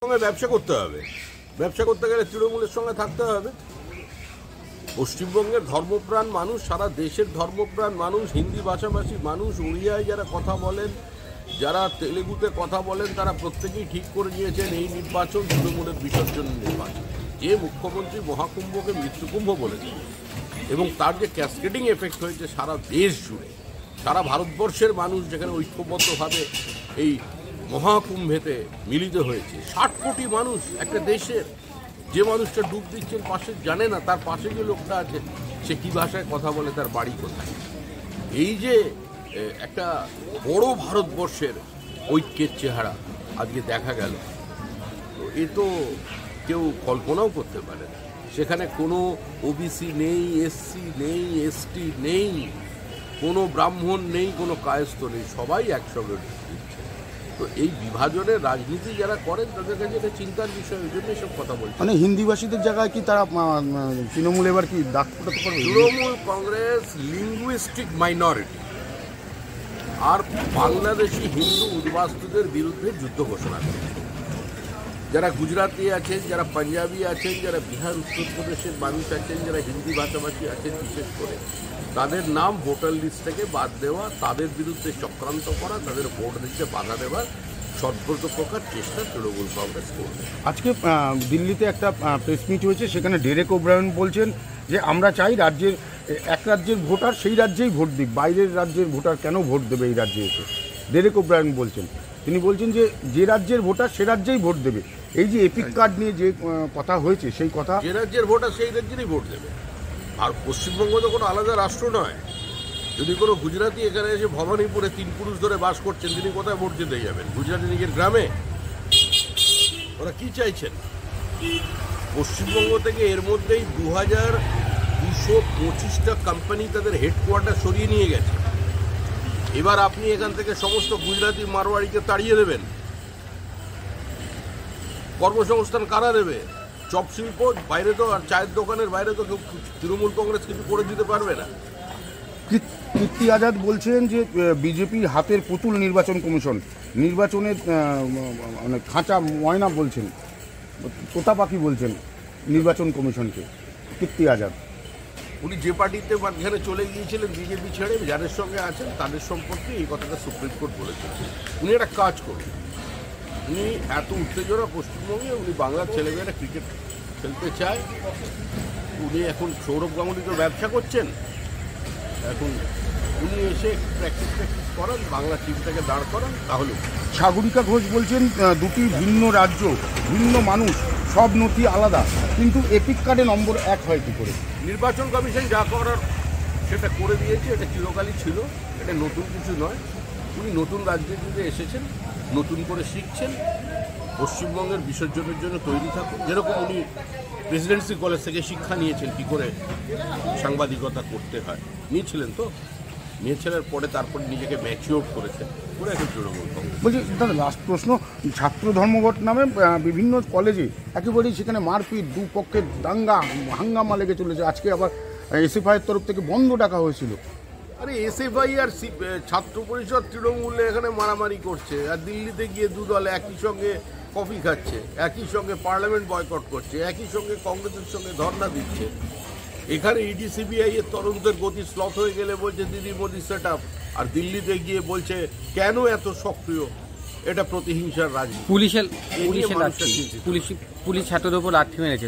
সঙ্গে ব্যবসা করতে হবে, ব্যবসা করতে গেলে তৃণমূলের সঙ্গে থাকতে হবে। পশ্চিমবঙ্গের ধর্মপ্রাণ মানুষ, সারা দেশের ধর্মপ্রাণ মানুষ, হিন্দি ভাষাভাষী মানুষ, উড়িয়ায় যারা কথা বলেন, যারা তেলেগুতে কথা বলেন, তারা প্রত্যেকেই ঠিক করে নিয়েছেন এই নির্বাচন তৃণমূলের বিসর্জন নির্বাচন। যে মুখ্যমন্ত্রী মহাকুম্ভকে মৃত্যুকুম্ভ বলেছেন এবং তার যে ক্যাসকেডিং এফেক্ট হয়েছে সারা দেশ জুড়ে, সারা ভারতবর্ষের মানুষ যেখানে ঐক্যবদ্ধভাবে এই মহাকুম্ভেতে মিলিত হয়েছে, 60 কোটি মানুষ একটা দেশের, যে মানুষটা ডুব দিচ্ছেন পাশে জানে না তার পাশে যে লোকটা আছে সে কী ভাষায় কথা বলে, তার বাড়ি কোথায়। এই যে একটা বড় ভারতবর্ষের ঐক্যের চেহারা আজকে দেখা গেল, তো এ তো কেউ কল্পনাও করতে পারে না। সেখানে কোনো ওবিসি নেই, এসসি নেই, এসটি নেই, কোনো ব্রাহ্মণ নেই, কোনো কায়স্থ নেই, সবাই একসঙ্গে দিচ্ছে। তো এই বিভাজনের রাজনীতি যারা করেন তাদের কাছে এটা চিন্তার বিষয়, ওই জন্য এসব কথা বলছে। মানে হিন্দিভাষীদের জায়গায় কি তারা তৃণমূল এবার কি দাগ ফোটাতে পারবে? তৃণমূল কংগ্রেস লিঙ্গুইস্টিক মাইনরিটি আর বাংলাদেশি হিন্দু উদ্বাস্তুদের বিরুদ্ধে যুদ্ধ ঘোষণা করেছে। যারা গুজরাটি আছেন, যারা পাঞ্জাবি আছেন, যারা বিহার উত্তরপ্রদেশের মানুষ আছেন, যারা হিন্দি ভাষাভাষী আছেন বিশেষ করে, তাদের নাম ভোটার লিস্ট থেকে বাদ দেওয়া, তাদের বিরুদ্ধে চক্রান্ত করা, তাদের ভোট দিতে বাধা দেওয়ার সর্বত প্রকার চেষ্টা তৃণমূল কংগ্রেস করবে। আজকে দিল্লিতে একটা প্রেস মিট হয়েছে, সেখানে ডেরেক ওব্রায়েন বলছেন যে আমরা চাই রাজ্যের এক রাজ্যের ভোটার সেই রাজ্যেই ভোট দিক, বাইরের রাজ্যের ভোটার কেন ভোট দেবে এই রাজ্যে এসে। ডেরেক ওব্রায়েন বলছেন, তিনি বলছেন যে রাজ্যের ভোটার সে রাজ্যেই ভোট দেবে। এই যে এপিক কার্ড নিয়ে যে কথা হয়েছে, সেই কথা যে রাজ্যের ভোটার সেই রাজ্যেরই ভোট দেবে। আর পশ্চিমবঙ্গ তো কোনো আলাদা রাষ্ট্র নয়। যদি কোনো গুজরাটি এখানে এসে ভবানীপুরে 3 পুরুষ ধরে বাস করছেন, তিনি কোথায় ভোট দিতে যাবেন? গুজরাটি নিজের গ্রামে? ওরা কি চাইছেন? পশ্চিমবঙ্গ থেকে এর মধ্যেই 2225টা কোম্পানি তাদের হেডকোয়ার্টার সরিয়ে নিয়ে গেছে। এবার আপনি এখান থেকে সমস্ত গুজরাটি মারোয়াড়িকে তাড়িয়ে দেবেন। কর্মসংস্থান কারা দেবে? চপ শিল্প বাইরে তো, আর চায়ের দোকানের বাইরে তো তৃণমূল কংগ্রেস কিছু করে দিতে পারবে না। কীর্তি আজাদ বলছেন যে বিজেপির হাতের পুতুল নির্বাচন কমিশন, নির্বাচনের মানে খাঁচা ময়না বলছেন, তোতা পাখি বলছেন নির্বাচন কমিশনকে। কীর্তি আজাদ উনি যে পার্টিতে মাঝখানে চলে গিয়েছিলেন বিজেপি ছেড়ে, যাদের সঙ্গে আছেন তাদের সম্পর্কে এই কথাটা সুপ্রিম কোর্ট বলেছেন। উনি একটা কাজ করুন, উনি এত উত্তেজনা পশ্চিমবঙ্গে, উনি বাংলার ছেলেমেয়েরা ক্রিকেট খেলতে চায়, উনি এখন সৌরভ গাঙ্গুলি তো ব্যবসা করছেন, এখন উনি এসে প্র্যাকটিস করান, বাংলা টিমটাকে দাঁড় করান, তাহলে। সাগরিকা ঘোষ বলছেন দুটি ভিন্ন রাজ্য, ভিন্ন মানুষ, সব নথি আলাদা, কিন্তু এপিক কার্ডে নম্বর 1 হয় কী করে? নির্বাচন কমিশন যা করার সেটা করে দিয়েছে, এটা চিরকালই ছিল, এটা নতুন কিছু নয়। উনি নতুন রাজ্যে যদি এসেছেন, নতুন করে শিখছেন, পশ্চিমবঙ্গের বিসর্জনের জন্য তৈরি থাকুন। যেরকম উনি প্রেসিডেন্সি কলেজ থেকে শিক্ষা নিয়েছেন কী করে সাংবাদিকতা করতে হয়, নিয়েছিলেন তো, নিয়েছিলেন পরে তারপর নিজেকে ম্যাচিওর করেছেন, করে এখন তৃণমূল কংগ্রেস। বলছি দাদা, লাস্ট প্রশ্ন, ছাত্র ধর্মঘট নামে বিভিন্ন কলেজে একেবারেই সেখানে মারপিট, দুপক্ষের দাঙ্গা হাঙ্গামা লেগে চলেছে। আজকে আবার এসএফআইয়ের তরফ থেকে বন্ধ ডাকা হয়েছিল। আরে এসএফআই আর ছাত্র পরিষদ তৃণমূলে এখানে মারামারি করছে, আর দিল্লিতে গিয়ে দু দল একই সঙ্গে কফি খাচ্ছে, একই সঙ্গে পার্লামেন্ট বয়কট করছে, একই সঙ্গে কংগ্রেসের সঙ্গে ধর্ণা দিচ্ছে। এখানে ইডি সিবিআই এর তদন্তের গতি স্লথ হয়ে গেলে বলছে দিদি মোদি সেট আপ, আর দিল্লিতে গিয়ে বলছে কেন এত সক্রিয়, এটা প্রতিহিংসার রাজনীতি। পুলিশ ছাত্রদের উপর লাঠি মেরেছে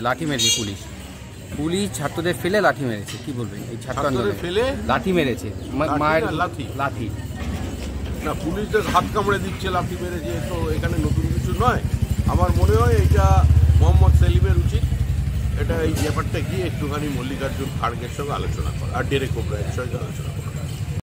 পুলিশ ছাত্রদের ফেলে লাঠি মেরেছে। কি বলবেন? এই ছাত্রদের ফেলে লাঠি মেরেছে, মায়ের লাঠি না, পুলিশদের হাত কামড়ে দিচ্ছে, লাঠি মেরেছে, তো এখানে নতুন কিছু নয়। আমার মনে হয় এটা মোহাম্মদ সেলিমের উচিত এটা এই ব্যাপারটা গিয়ে একটুখানি মল্লিকার্জুন খাড়গের সঙ্গে আলোচনা করা, আর ডেরেক ওব্রায়েনের সঙ্গে আলোচনা করা।